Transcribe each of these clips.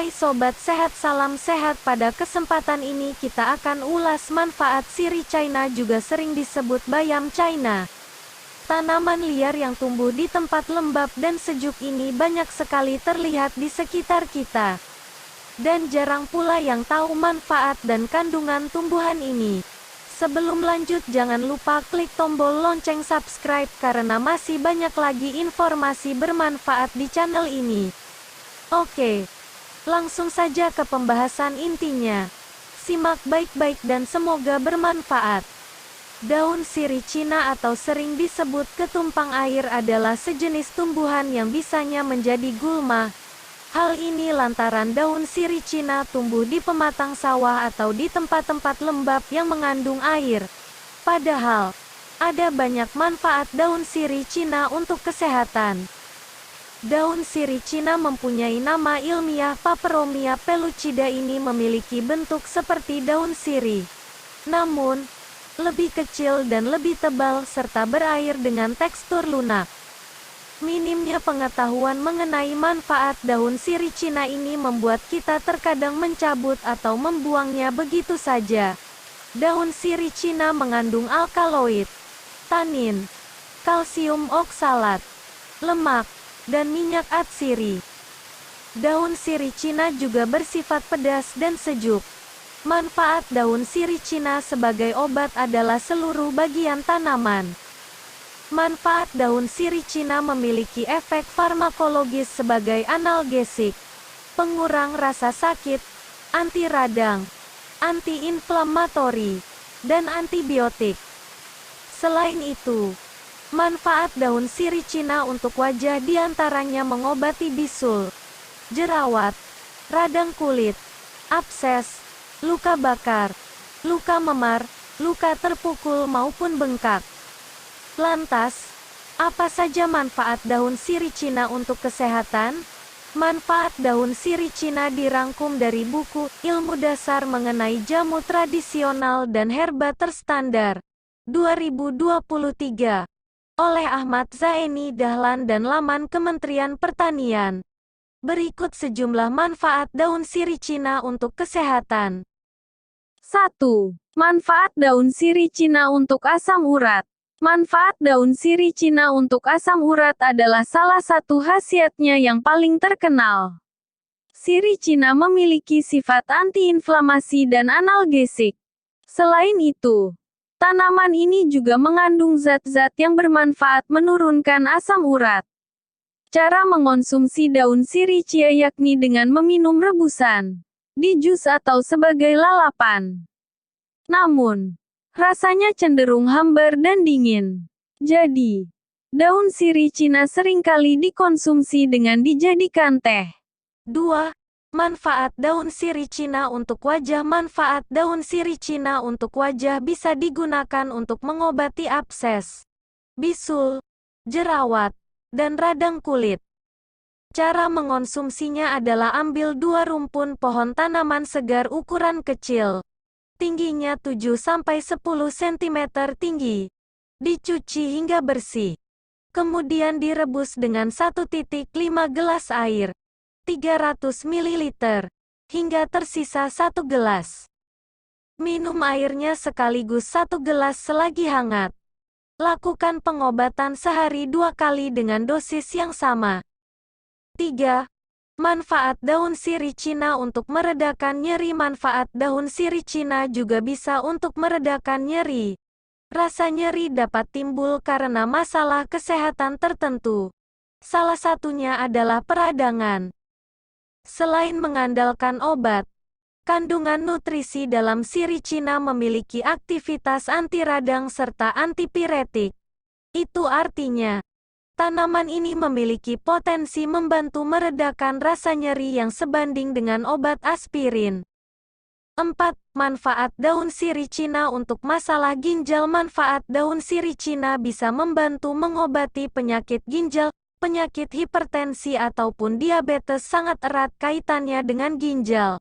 Hai sobat sehat, salam sehat. Pada kesempatan ini kita akan ulas manfaat sirih China, juga sering disebut bayam China. Tanaman liar yang tumbuh di tempat lembab dan sejuk ini banyak sekali terlihat di sekitar kita. Dan jarang pula yang tahu manfaat dan kandungan tumbuhan ini. Sebelum lanjut, jangan lupa klik tombol lonceng subscribe karena masih banyak lagi informasi bermanfaat di channel ini. Oke, langsung saja ke pembahasan intinya. Simak baik-baik dan semoga bermanfaat. Daun sirih Cina atau sering disebut ketumpang air adalah sejenis tumbuhan yang bisanya menjadi gulma. Hal ini lantaran daun sirih Cina tumbuh di pematang sawah atau di tempat-tempat lembab yang mengandung air. Padahal, ada banyak manfaat daun sirih Cina untuk kesehatan. Daun sirih Cina mempunyai nama ilmiah Peperomia pellucida. Ini memiliki bentuk seperti daun sirih, namun lebih kecil dan lebih tebal serta berair dengan tekstur lunak. Minimnya pengetahuan mengenai manfaat daun sirih Cina ini membuat kita terkadang mencabut atau membuangnya begitu saja. Daun sirih Cina mengandung alkaloid, tanin, kalsium oksalat, lemak, dan minyak atsiri. Daun sirih Cina juga bersifat pedas dan sejuk. Manfaat daun sirih Cina sebagai obat adalah seluruh bagian tanaman. Manfaat daun sirih Cina memiliki efek farmakologis sebagai analgesik, pengurang rasa sakit, anti radang, anti-inflamatori, dan antibiotik. Selain itu, manfaat daun sirih Cina untuk wajah diantaranya mengobati bisul, jerawat, radang kulit, abses, luka bakar, luka memar, luka terpukul maupun bengkak. Lantas, apa saja manfaat daun sirih Cina untuk kesehatan? Manfaat daun sirih Cina dirangkum dari buku Ilmu Dasar Mengenai Jamu Tradisional dan Herba Terstandar 2023 oleh Ahmad Zaini Dahlan dan laman Kementerian Pertanian. Berikut sejumlah manfaat daun sirih Cina untuk kesehatan. 1. Manfaat daun sirih Cina untuk asam urat. Manfaat daun sirih Cina untuk asam urat adalah salah satu khasiatnya yang paling terkenal. Sirih Cina memiliki sifat antiinflamasi dan analgesik. Selain itu, tanaman ini juga mengandung zat-zat yang bermanfaat menurunkan asam urat. Cara mengonsumsi daun sirih Cina yakni dengan meminum rebusan, di jus atau sebagai lalapan. Namun, rasanya cenderung hambar dan dingin. Jadi, daun sirih Cina seringkali dikonsumsi dengan dijadikan teh. 2. Manfaat daun sirih Cina untuk wajah. Manfaat daun sirih Cina untuk wajah bisa digunakan untuk mengobati abses, bisul, jerawat, dan radang kulit. Cara mengonsumsinya adalah ambil 2 rumpun pohon tanaman segar ukuran kecil, tingginya 7-10 cm tinggi. Dicuci hingga bersih. Kemudian direbus dengan 1,5 gelas air, 300 ml, hingga tersisa 1 gelas. Minum airnya sekaligus 1 gelas selagi hangat. Lakukan pengobatan sehari 2 kali dengan dosis yang sama. 3. Manfaat daun sirih Cina untuk meredakan nyeri. Manfaat daun sirih Cina juga bisa untuk meredakan nyeri. Rasa nyeri dapat timbul karena masalah kesehatan tertentu. Salah satunya adalah peradangan. Selain mengandalkan obat, kandungan nutrisi dalam sirih Cina memiliki aktivitas anti radang serta antipiretik. Itu artinya, tanaman ini memiliki potensi membantu meredakan rasa nyeri yang sebanding dengan obat aspirin. 4. Manfaat daun sirih Cina untuk masalah ginjal. Manfaat daun sirih Cina bisa membantu mengobati penyakit ginjal. Penyakit hipertensi ataupun diabetes sangat erat kaitannya dengan ginjal.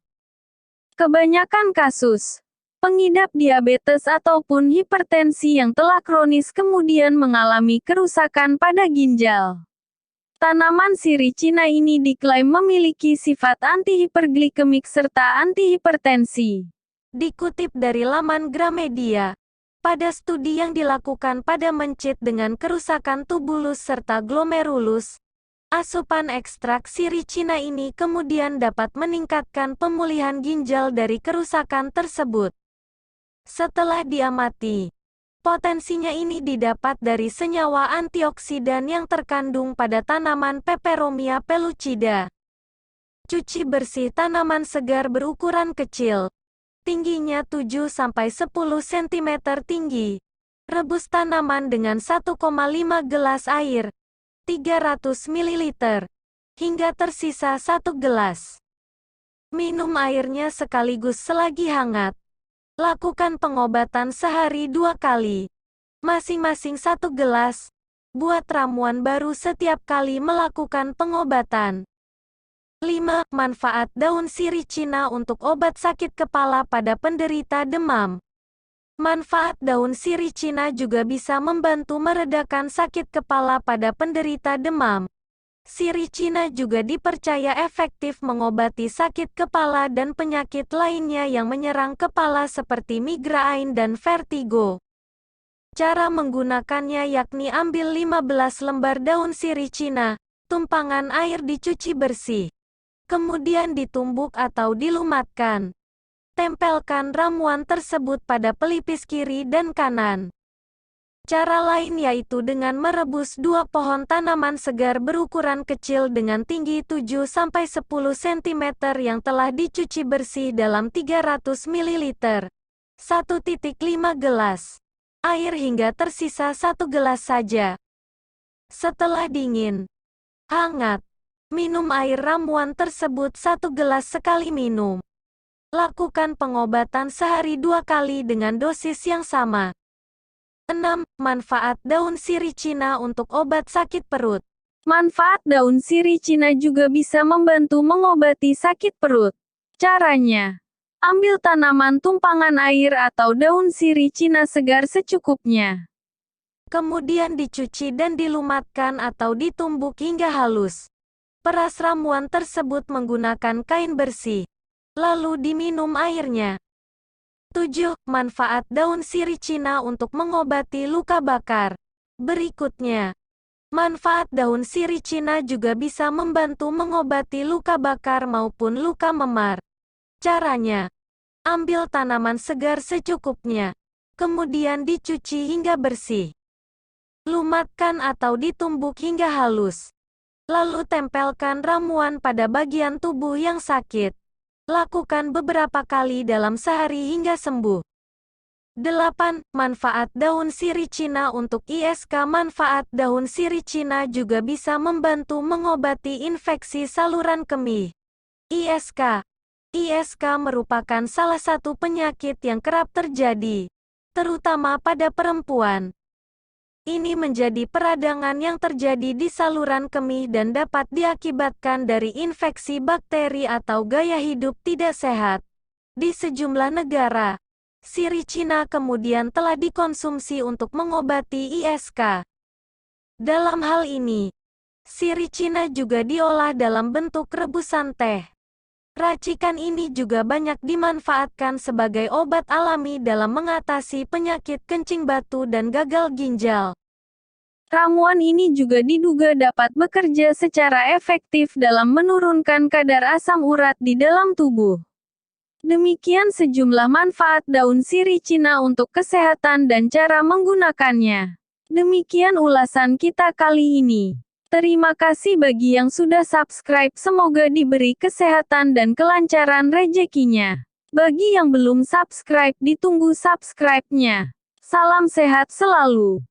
Kebanyakan kasus pengidap diabetes ataupun hipertensi yang telah kronis kemudian mengalami kerusakan pada ginjal. Tanaman sirih Cina ini diklaim memiliki sifat antihiperglikemik serta antihipertensi. Dikutip dari laman Gramedia, pada studi yang dilakukan pada mencit dengan kerusakan tubulus serta glomerulus, asupan ekstrak sirih Cina ini kemudian dapat meningkatkan pemulihan ginjal dari kerusakan tersebut. Setelah diamati, potensinya ini didapat dari senyawa antioksidan yang terkandung pada tanaman Peperomia pellucida. Cuci bersih tanaman segar berukuran kecil, tingginya 7-10 cm tinggi. Rebus tanaman dengan 1,5 gelas air, 300 ml, hingga tersisa 1 gelas. Minum airnya sekaligus selagi hangat. Lakukan pengobatan sehari 2 kali, masing-masing 1 gelas. Buat ramuan baru setiap kali melakukan pengobatan. 5. Manfaat daun sirih Cina untuk obat sakit kepala pada penderita demam. Manfaat daun sirih Cina juga bisa membantu meredakan sakit kepala pada penderita demam. Sirih Cina juga dipercaya efektif mengobati sakit kepala dan penyakit lainnya yang menyerang kepala seperti migrain dan vertigo. Cara menggunakannya yakni ambil 15 lembar daun sirih Cina, tumpangan air dicuci bersih, kemudian ditumbuk atau dilumatkan. Tempelkan ramuan tersebut pada pelipis kiri dan kanan. Cara lain yaitu dengan merebus 2 pohon tanaman segar berukuran kecil dengan tinggi 7-10 cm yang telah dicuci bersih dalam 300 ml. 1,5 gelas air hingga tersisa 1 gelas saja. Setelah dingin, hangat, minum air ramuan tersebut 1 gelas sekali minum. Lakukan pengobatan sehari 2 kali dengan dosis yang sama. 6. Manfaat daun sirih Cina untuk obat sakit perut. Manfaat daun sirih Cina juga bisa membantu mengobati sakit perut. Caranya, ambil tanaman tumpangan air atau daun sirih Cina segar secukupnya. Kemudian dicuci dan dilumatkan atau ditumbuk hingga halus. Peras ramuan tersebut menggunakan kain bersih, lalu diminum airnya. 7. Manfaat daun sirih Cina untuk mengobati luka bakar. Berikutnya, manfaat daun sirih Cina juga bisa membantu mengobati luka bakar maupun luka memar. Caranya, ambil tanaman segar secukupnya, kemudian dicuci hingga bersih. Lumatkan atau ditumbuk hingga halus. Lalu tempelkan ramuan pada bagian tubuh yang sakit. Lakukan beberapa kali dalam sehari hingga sembuh. 8. Manfaat daun sirih Cina untuk ISK. Manfaat daun sirih Cina juga bisa membantu mengobati infeksi saluran kemih. ISK. ISK merupakan salah satu penyakit yang kerap terjadi, terutama pada perempuan. Ini menjadi peradangan yang terjadi di saluran kemih dan dapat diakibatkan dari infeksi bakteri atau gaya hidup tidak sehat. Di sejumlah negara, sirih Cina kemudian telah dikonsumsi untuk mengobati ISK. Dalam hal ini, sirih Cina juga diolah dalam bentuk rebusan teh. Racikan ini juga banyak dimanfaatkan sebagai obat alami dalam mengatasi penyakit kencing batu dan gagal ginjal. Ramuan ini juga diduga dapat bekerja secara efektif dalam menurunkan kadar asam urat di dalam tubuh. Demikian sejumlah manfaat daun sirih Cina untuk kesehatan dan cara menggunakannya. Demikian ulasan kita kali ini. Terima kasih bagi yang sudah subscribe, semoga diberi kesehatan dan kelancaran rezekinya. Bagi yang belum subscribe, ditunggu subscribe-nya. Salam sehat selalu.